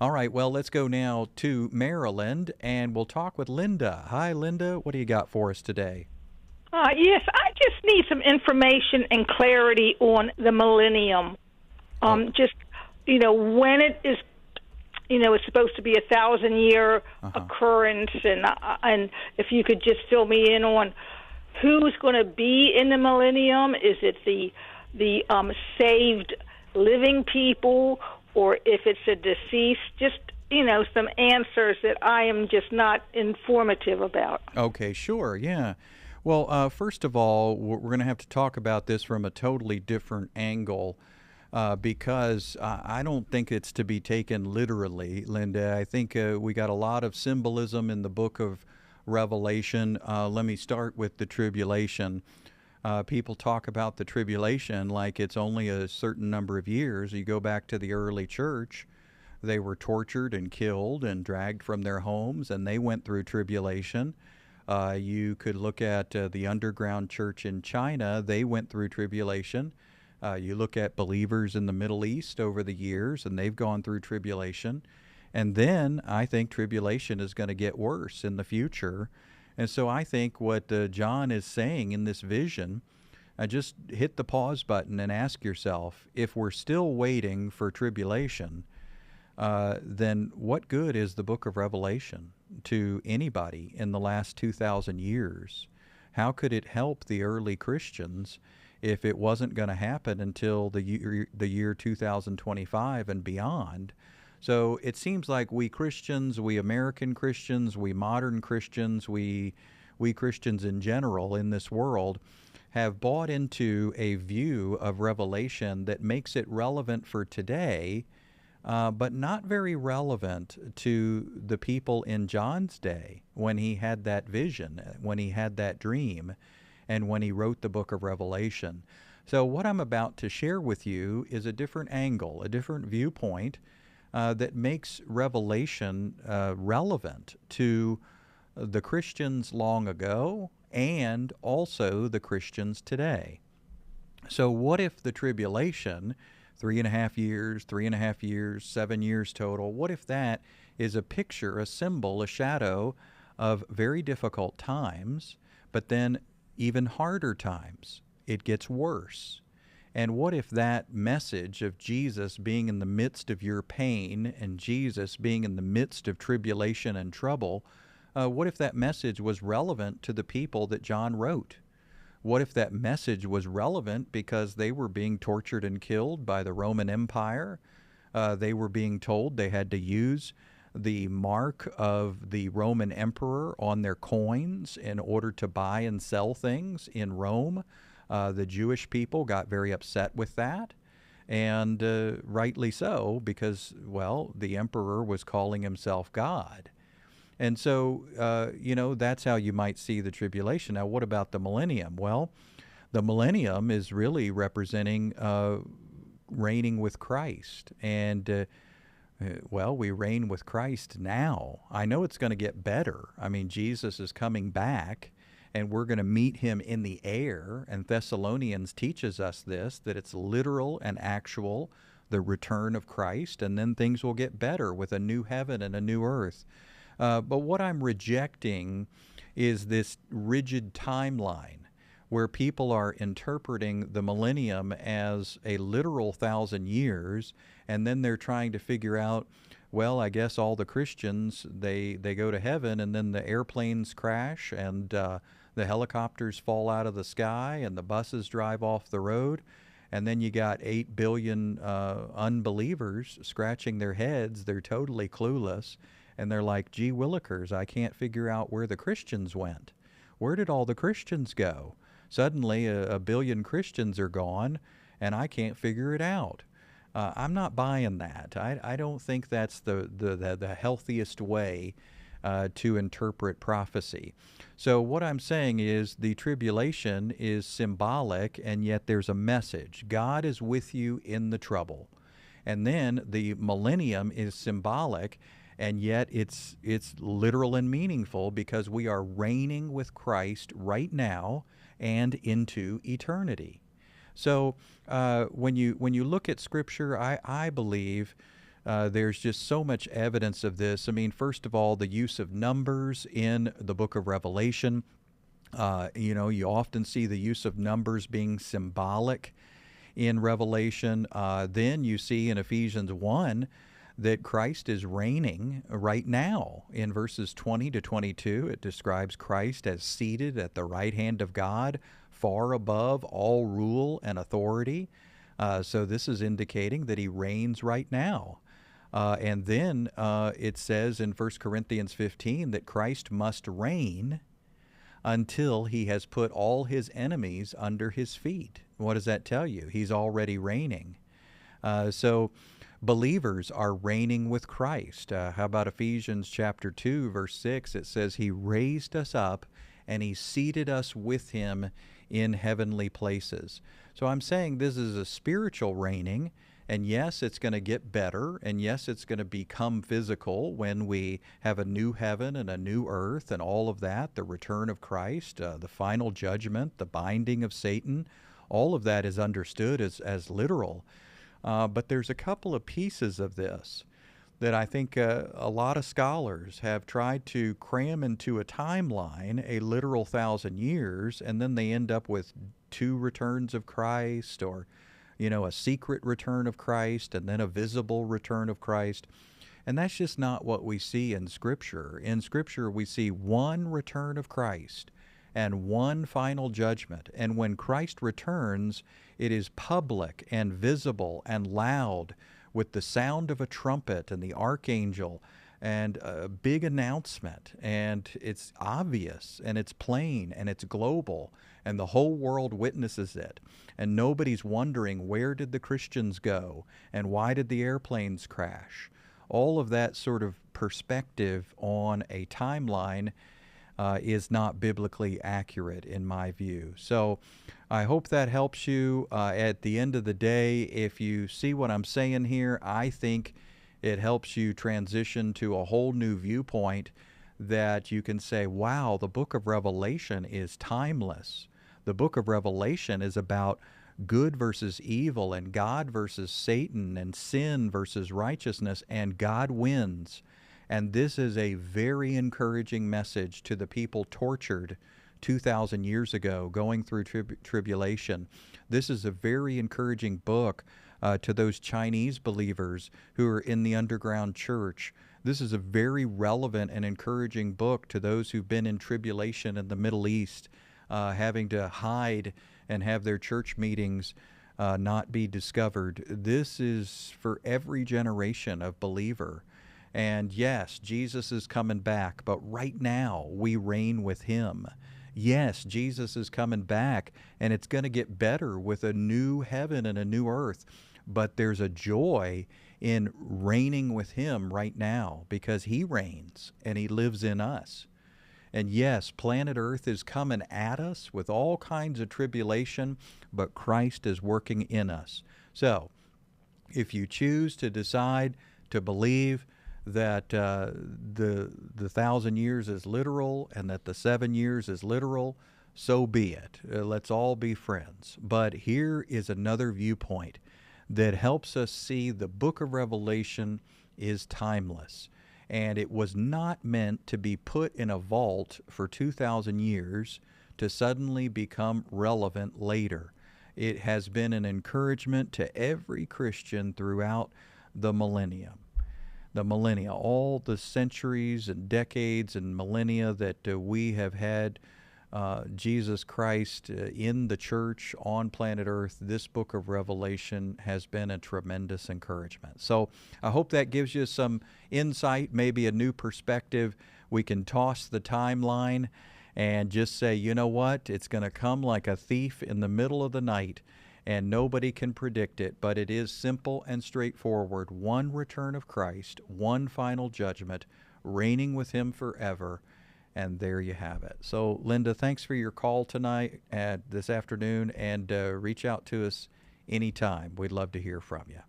All right, well, let's go now to Maryland and we'll talk with Linda. Hi, Linda. What do you got for us today? Yes, I just need some information and clarity on the millennium. Oh, Just when it is, it's supposed to be 1,000 year uh-huh. occurrence, and if you could just fill me in on who's going to be in the millennium. Is it the saved living people, or if it's a deceased? Just some answers that I am just not informative about. Okay, sure. Yeah. Well, first of all, we're going to have to talk about this from a totally different angle because I don't think it's to be taken literally, Linda. I think we got a lot of symbolism in the book of Revelation. Let me start with the tribulation. People talk about the tribulation like it's only a certain number of years. You go back to the early church, they were tortured and killed and dragged from their homes, and they went through tribulation. You could look at the underground church in China, they went through tribulation. You look at believers in the Middle East over the years, and they've gone through tribulation. And then I think tribulation is going to get worse in the future. And so I think what John is saying in this vision, just hit the pause button and ask yourself, if we're still waiting for tribulation, then what good is the book of Revelation to anybody in the last 2,000 years? How could it help the early Christians if it wasn't going to happen until the year 2025 and beyond? So it seems like we Christians, we American Christians, we modern Christians, we Christians in general in this world have bought into a view of Revelation that makes it relevant for today, but not very relevant to the people in John's day when he had that vision, when he had that dream, and when he wrote the book of Revelation. So, what I'm about to share with you is a different angle, a different viewpoint that makes Revelation relevant to the Christians long ago and also the Christians today. So, what if the tribulation, 3.5 years, 3.5 years, 7 years total, what if that is a picture, a symbol, a shadow of very difficult times, but then even harder times? It gets worse. And what if that message of Jesus being in the midst of your pain and Jesus being in the midst of tribulation and trouble, what if that message was relevant to the people that John wrote? What if that message was relevant because they were being tortured and killed by the Roman Empire? They were being told they had to use the mark of the Roman emperor on their coins in order to buy and sell things in Rome. The Jewish people got very upset with that, and rightly so, because, well, the emperor was calling himself God. And so, that's how you might see the tribulation. Now, what about the millennium? Well, the millennium is really representing reigning with Christ. And, well, we reign with Christ now. I know it's going to get better. I mean, Jesus is coming back, and we're going to meet him in the air. And Thessalonians teaches us this, that it's literal and actual, the return of Christ, and then things will get better with a new heaven and a new earth. But what I'm rejecting is this rigid timeline where people are interpreting the millennium as a literal 1,000 years, and then they're trying to figure out, well, I guess all the Christians, they go to heaven, and then the airplanes crash, and the helicopters fall out of the sky, and the buses drive off the road, and then you got 8 billion unbelievers scratching their heads. They're totally clueless. And they're like, gee willikers, I can't figure out where the Christians went. Where did all the Christians go? Suddenly a billion Christians are gone, and I can't figure it out. I'm not buying that. I don't think that's the healthiest way to interpret prophecy. So what I'm saying is the tribulation is symbolic, and yet there's a message. God is with you in the trouble. And then the millennium is symbolic, and yet it's literal and meaningful because we are reigning with Christ right now and into eternity. So when you look at Scripture, I believe There's just so much evidence of this. I mean, first of all, the use of numbers in the book of Revelation. You often see the use of numbers being symbolic in Revelation. Then you see in Ephesians 1 that Christ is reigning right now. In verses 20 to 22, it describes Christ as seated at the right hand of God, far above all rule and authority. So this is indicating that he reigns right now. And then it says in 1 Corinthians 15 that Christ must reign until he has put all his enemies under his feet. What does that tell you? He's already reigning. So believers are reigning with Christ. How about Ephesians chapter 2, verse 6? It says, he raised us up and he seated us with him in heavenly places. So I'm saying this is a spiritual reigning. And yes, it's going to get better, and yes, it's going to become physical when we have a new heaven and a new earth and all of that, the return of Christ, the final judgment, the binding of Satan. All of that is understood as literal. But there's a couple of pieces of this that I think a lot of scholars have tried to cram into a timeline, a literal 1,000 years, and then they end up with 2 returns of Christ, or a secret return of Christ, and then a visible return of Christ. And that's just not what we see in Scripture. In Scripture, we see one return of Christ and one final judgment. And when Christ returns, it is public and visible and loud, with the sound of a trumpet and the archangel and a big announcement. And it's obvious, and it's plain, and it's global, and the whole world witnesses it. And nobody's wondering, where did the Christians go? And why did the airplanes crash? All of that sort of perspective on a timeline is not biblically accurate in my view. So I hope that helps you. At the end of the day, if you see what I'm saying here, I think it helps you transition to a whole new viewpoint that you can say, wow, the book of Revelation is timeless. The book of Revelation is about good versus evil, and God versus Satan, and sin versus righteousness, and God wins. And this is a very encouraging message to the people tortured 2,000 years ago, going through tribulation. This is a very encouraging book to those Chinese believers who are in the underground church. This is a very relevant and encouraging book to those who've been in tribulation in the Middle East, having to hide and have their church meetings not be discovered. This is for every generation of believer. And yes, Jesus is coming back, but right now we reign with him. Yes, Jesus is coming back, and it's going to get better with a new heaven and a new earth. But there's a joy in reigning with him right now, because he reigns and he lives in us. And yes, planet Earth is coming at us with all kinds of tribulation, but Christ is working in us. So if you choose to decide to believe that the 1,000 years is literal and that the 7 years is literal, so be it. Let's all be friends. But here is another viewpoint that helps us see the book of Revelation is timeless. And it was not meant to be put in a vault for 2,000 years to suddenly become relevant later. It has been an encouragement to every Christian throughout the millennium. All the centuries and decades and millennia that we have had Jesus Christ in the church on planet Earth, this book of Revelation has been a tremendous encouragement. So I hope that gives you some insight, maybe a new perspective. We can toss the timeline and just say, you know what, it's going to come like a thief in the middle of the night, and nobody can predict it, but it is simple and straightforward. One return of Christ, one final judgment, reigning with him forever. And there you have it. So, Linda, thanks for your call tonight, this afternoon, and reach out to us anytime. We'd love to hear from you.